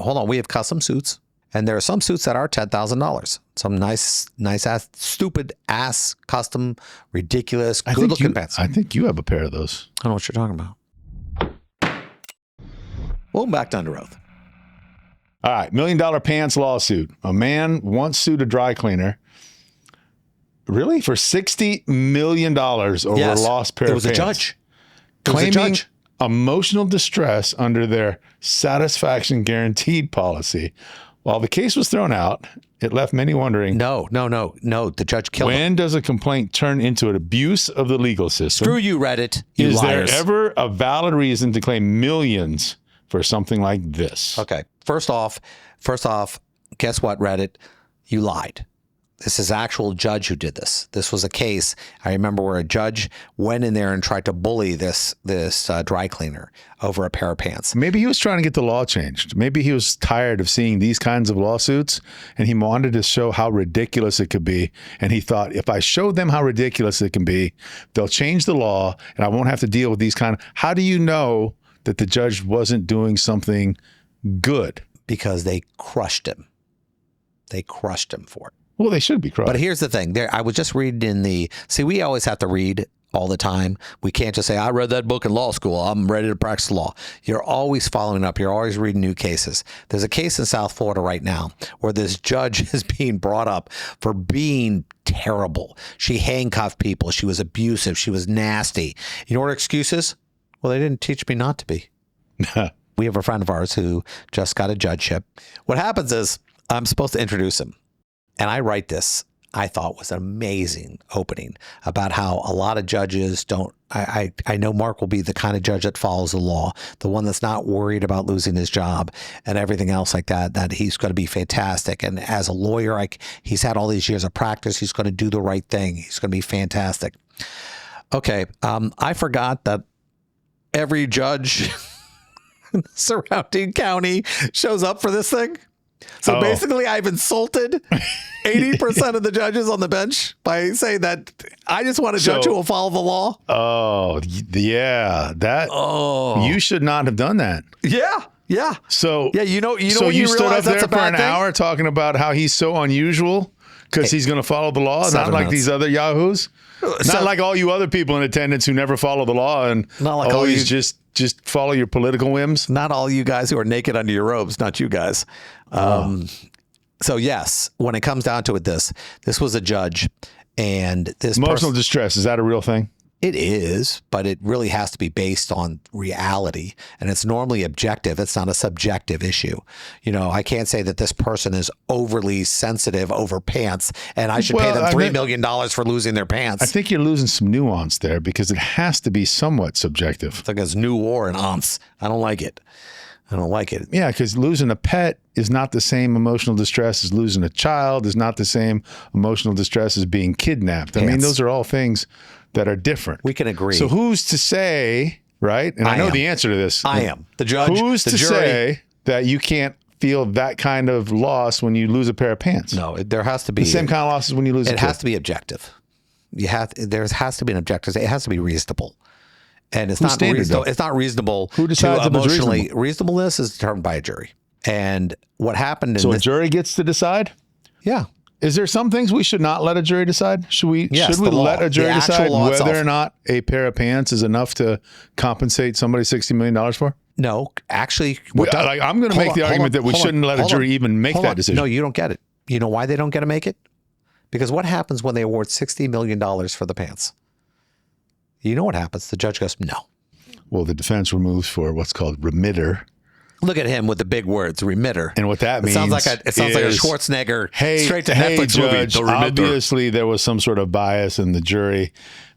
hold on. We have custom suits, and there are some suits that are $10,000. Some nice ass, stupid ass, custom, ridiculous, good looking pants. I think you have a pair of those. I don't know what you're talking about. Welcome back to Under Oath. All right, $1 million pants lawsuit. A man once sued a dry cleaner. Really? For $60 million over a lost pair of pants. It was a judge. Claiming emotional distress under their satisfaction guaranteed policy. While the case was thrown out, it left many wondering. No. The judge killed him. When does a complaint turn into an abuse of the legal system? Screw you, Reddit. You liars. There ever a valid reason to claim millions for something like this? Okay. First off, guess what, Reddit? You lied. This is actual judge who did this. This was a case, I remember, where a judge went in there and tried to bully this dry cleaner over a pair of pants. Maybe he was trying to get the law changed. Maybe he was tired of seeing these kinds of lawsuits, and he wanted to show how ridiculous it could be. And he thought, if I show them how ridiculous it can be, they'll change the law, and I won't have to deal with these kind of... How do you know that the judge wasn't doing something good? Because they crushed him. They crushed him for it. Well, they should be crushed. But here's the thing. I was just reading in the... See, we always have to read all the time. We can't just say, I read that book in law school. I'm ready to practice law. You're always following up. You're always reading new cases. There's a case in South Florida right now where this judge is being brought up for being terrible. She handcuffed people. She was abusive. She was nasty. You know what her excuse is? Well, they didn't teach me not to be. We have a friend of ours who just got a judgeship. What happens is I'm supposed to introduce him. And I write this, I thought was an amazing opening about how a lot of judges don't, I know Mark will be the kind of judge that follows the law, the one that's not worried about losing his job and everything else like that he's going to be fantastic. And as a lawyer, he's had all these years of practice. He's going to do the right thing. He's going to be fantastic. Okay. I forgot that every judge in the surrounding county shows up for this thing. So basically, I've insulted 80% of the judges on the bench by saying that I just want a judge who will follow the law. Oh, yeah. You should not have done that. Yeah. So, you know so when you you stood realize up that's there a for bad an thing? hour talking about how he's so unusual because he's going to follow the law, not like these other yahoos. Not like all you other people in attendance who never follow the law and not like always just follow your political whims. Not all you guys who are naked under your robes, not you guys. So yes, when it comes down to it, this was a judge, and this emotional distress, is that a real thing? It is, but it really has to be based on reality, and it's normally objective. It's not a subjective issue. You know, I can't say that this person is overly sensitive over pants, and I should pay them $3 million for losing their pants. I think you're losing some nuance there because it has to be somewhat subjective. It's like it's new war and aunts. I don't like it. Yeah, because losing a pet is not the same emotional distress as losing a child, is not the same emotional distress as being kidnapped. I mean, those are all things that are different. We can agree. So who's to say, right? And I know the answer to this. I am. The judge, who's the to jury. say that you can't feel that kind of loss when you lose a pair of pants? No, there has to be. The same kind of losses when you lose a kid. It has to be objective. There has to be an objective. It has to be reasonable. And it's not reasonable. It's not reasonable. Who decides if it's reasonable? Reasonableness is determined by a jury. And what happened in a jury gets to decide? Yeah. Is there some things we should not let a jury decide? Should we let a jury decide whether or not a pair of pants is enough to compensate somebody $60 million for? No, actually. I'm going to make the argument that we shouldn't let a jury even make that decision. No, you don't get it. You know why they don't get to make it? Because what happens when they award $60 million for the pants? You know what happens? The judge goes, no. Well, the defense removes for what's called remitter. Look at him with the big words, remitter. And what that means sounds like a Schwarzenegger straight to Netflix judge, movie. The remitter. Obviously, there was some sort of bias in the jury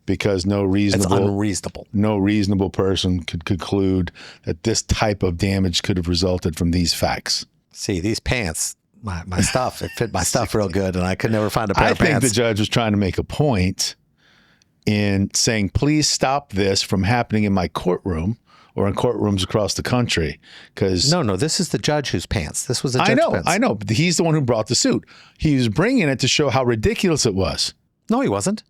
because no reasonable person could conclude that this type of damage could have resulted from these facts. See, these pants, my stuff, it fit my stuff real good, and I could never find a pair of pants. I think the judge was trying to make a point in saying, please stop this from happening in my courtroom or in courtrooms across the country. Because No, this is the judge whose pants. This was the judge's pants. I know. But he's the one who brought the suit. He was bringing it to show how ridiculous it was. No, he wasn't.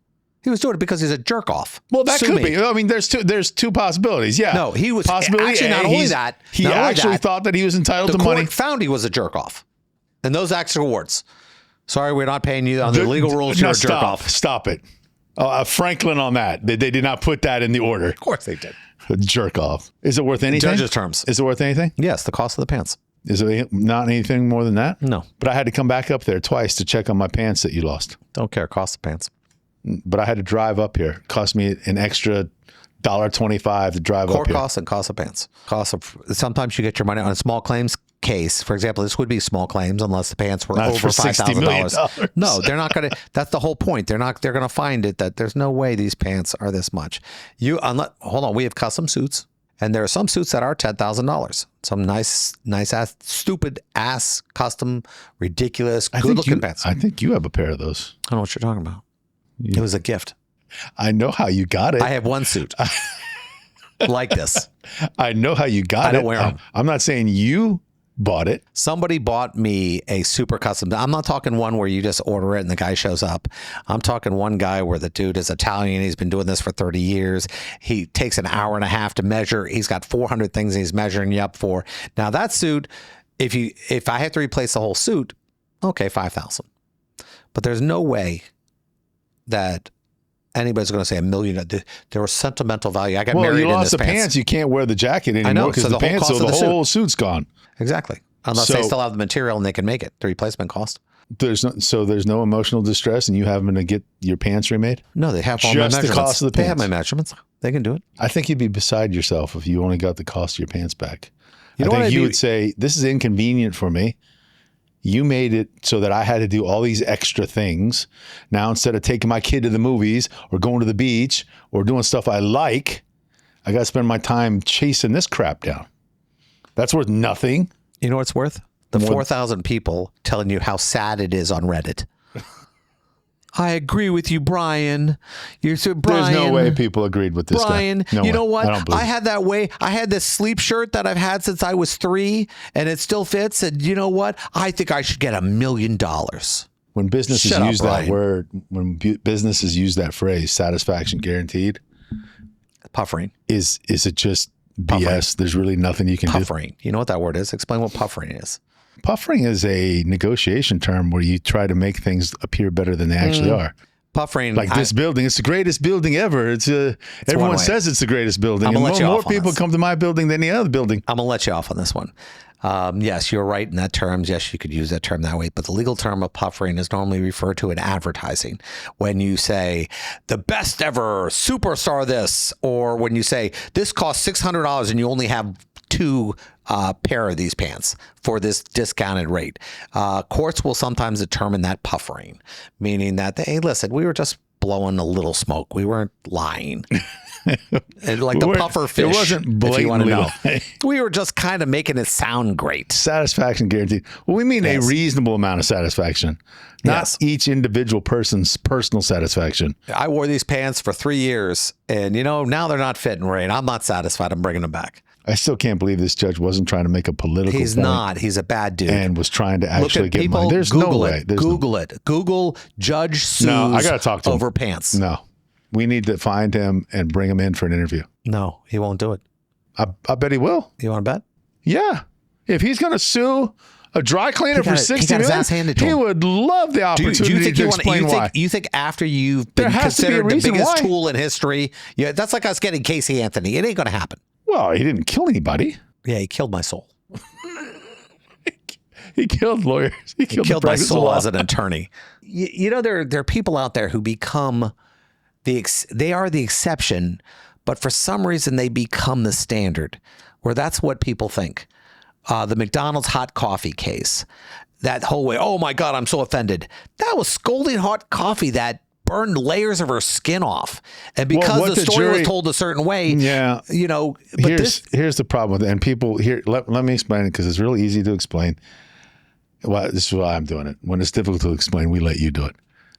He was doing it because he's a jerk off. Well, that Sue could me. be. I mean, there's two possibilities. Yeah. No, he was Possibility actually A, not only that. He not only actually that, thought that he was entitled the to court money. found he was a jerk off. And those extra awards. Sorry, we're not paying you on the legal rules. You're a jerk off. Stop it. Franklin on that. They did not put that in the order. Of course they did. Jerk off. Is it worth anything? Judge's terms. Is it worth anything? Yes, the cost of the pants. Is it not anything more than that? No. But I had to come back up there twice to check on my pants that you lost. Don't care. Cost of pants. But I had to drive up here. It cost me an extra $1.25 to drive up Court here. costs and cost of pants. Sometimes you get your money on a small claims case. For example, this would be small claims unless the pants were Not over for $60 million. $5,000. No, they're not going to. That's the whole point. They're going to find it that there's no way these pants are this much. Hold on. We have custom suits, and there are some suits that are $10,000. Some nice ass, stupid ass, custom, ridiculous, good looking pants. I think you have a pair of those. I don't know what you're talking about. It was a gift. I know how you got it. I have one suit like this. I know how you got it. I don't wear them. I'm not saying you bought it. Somebody bought me a super custom. I'm not talking one where you just order it and the guy shows up. I'm talking one guy where the dude is Italian. He's been doing this for 30 years. He takes an hour and a half to measure. He's got 400 things he's measuring you up for. Now that suit, if I have to replace the whole suit, okay, $5,000. But there's no way that anybody's going to say $1 million. There was sentimental value. I got married in this pants. Well, you lost the pants. You can't wear the jacket anymore because the pants, so the whole suit's gone. Exactly. Unless they still have the material and they can make it. The replacement cost. There's no emotional distress and you having to get your pants remade? No, they have all my measurements. Just the cost of the pants. They have my measurements. They can do it. I think you'd be beside yourself if you only got the cost of your pants back. I think you would say, this is inconvenient for me. You made it so that I had to do all these extra things. Now, instead of taking my kid to the movies or going to the beach or doing stuff I like, I got to spend my time chasing this crap down. That's worth nothing. You know what it's worth? The 4,000 people telling you how sad it is on Reddit. I agree with you, Brian. Brian. There's no way people agreed with this Brian, guy. No you way. know what? I had that way. I had this sleep shirt that I've had since I was 3, and it still fits. And you know what? I think I should get $1 million. When businesses use that word, when businesses use that phrase, satisfaction guaranteed, puffering. Is it just BS? Puffering. There's really nothing you can do. Puffering. You know what that word is? Explain what puffering is. Puffering is a negotiation term where you try to make things appear better than they actually are. Puffering. Like this building, it's the greatest building ever. Everyone says it's the greatest building. And more people come to my building than the other building. I'm going to let you off on this one. Yes, you're right in that terms. Yes, you could use that term that way. But the legal term of puffering is normally referred to in advertising. When you say the best ever superstar this, or when you say this costs $600 and you only have 2 pair of these pants for this discounted rate. Courts will sometimes determine that puffering, meaning that, hey, listen, we were just blowing a little smoke. We weren't lying. Like the puffer fish. It wasn't blatantly. If you want to know. We were just kind of making it sound great. Satisfaction guaranteed. Well, we mean a reasonable amount of satisfaction, not each individual person's personal satisfaction. I wore these pants for 3 years, and now they're not fitting right. I'm not satisfied. I'm bringing them back. I still can't believe this judge wasn't trying to make a political He's point. Not. He's a bad dude. And was trying to actually get money. There's Google no way. Google it. Google judge sues I gotta talk to over him. pants. No. We need to find him and bring him in for an interview. No, he won't do it. I bet he will. You want to bet? Yeah. If he's going to sue a dry cleaner for $60 million, he would love the opportunity to explain why. You think after you've been considered the biggest tool in history, that's like us getting Casey Anthony. It ain't going to happen. Well, he didn't kill anybody. Yeah, he killed my soul. He killed lawyers. He killed my soul as an attorney. There are people out there who become they are the exception, but for some reason they become the standard, where that's what people think. The McDonald's hot coffee case, that whole way. Oh my God, I'm so offended. That was scalding hot coffee that burned layers of her skin off, and because the story was told a certain way, But here's the problem with it, and people here. Let me explain it because it's really easy to explain. Well, this is why I'm doing it. When it's difficult to explain, we let you do it.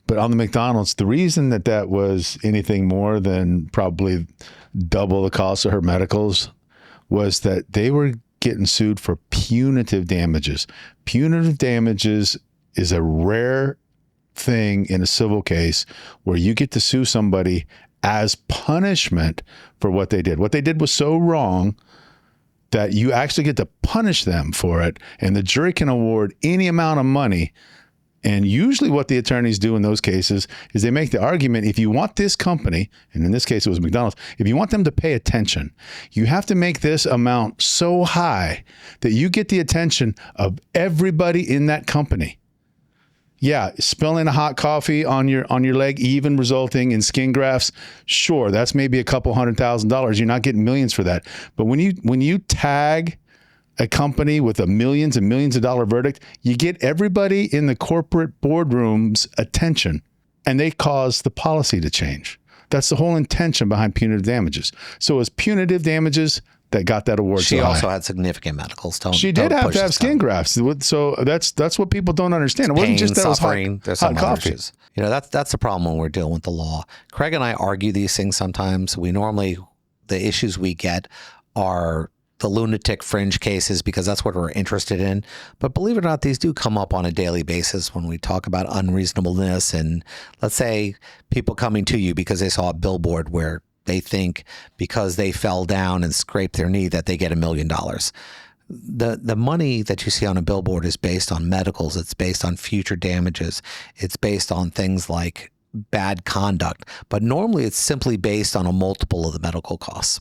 But on the McDonald's, the reason that was anything more than probably double the cost of her medicals was that they were getting sued for punitive damages. Punitive damages is a rare thing in a civil case where you get to sue somebody as punishment for what they did. What they did was so wrong that you actually get to punish them for it, and the jury can award any amount of money. And usually what the attorneys do in those cases is they make the argument, if you want this company, and in this case it was McDonald's, if you want them to pay attention, you have to make this amount so high that you get the attention of everybody in that company. Yeah, spilling a hot coffee on your leg, even resulting in skin grafts, sure, that's maybe a couple $100,000. You're not getting millions for that. But when you tag a company with a millions and millions of dollar verdict, you get everybody in the corporate boardroom's attention, and they cause the policy to change. That's the whole intention behind punitive damages. So it's punitive damages that got that award. She so high. also had significant medicals. She did have to have skin grafts. So that's what people don't understand. It wasn't just that it was suffering. There's some hot other coffee. issues. You know, that's the problem when we're dealing with the law. Craig and I argue these things sometimes. The issues we get are the lunatic fringe cases because that's what we're interested in. But believe it or not, these do come up on a daily basis when we talk about unreasonableness. And let's say people coming to you because they saw a billboard where they think because they fell down and scraped their knee that they get $1 million. The money that you see on a billboard is based on medicals. It's based on future damages. It's based on things like bad conduct. But normally it's simply based on a multiple of the medical costs.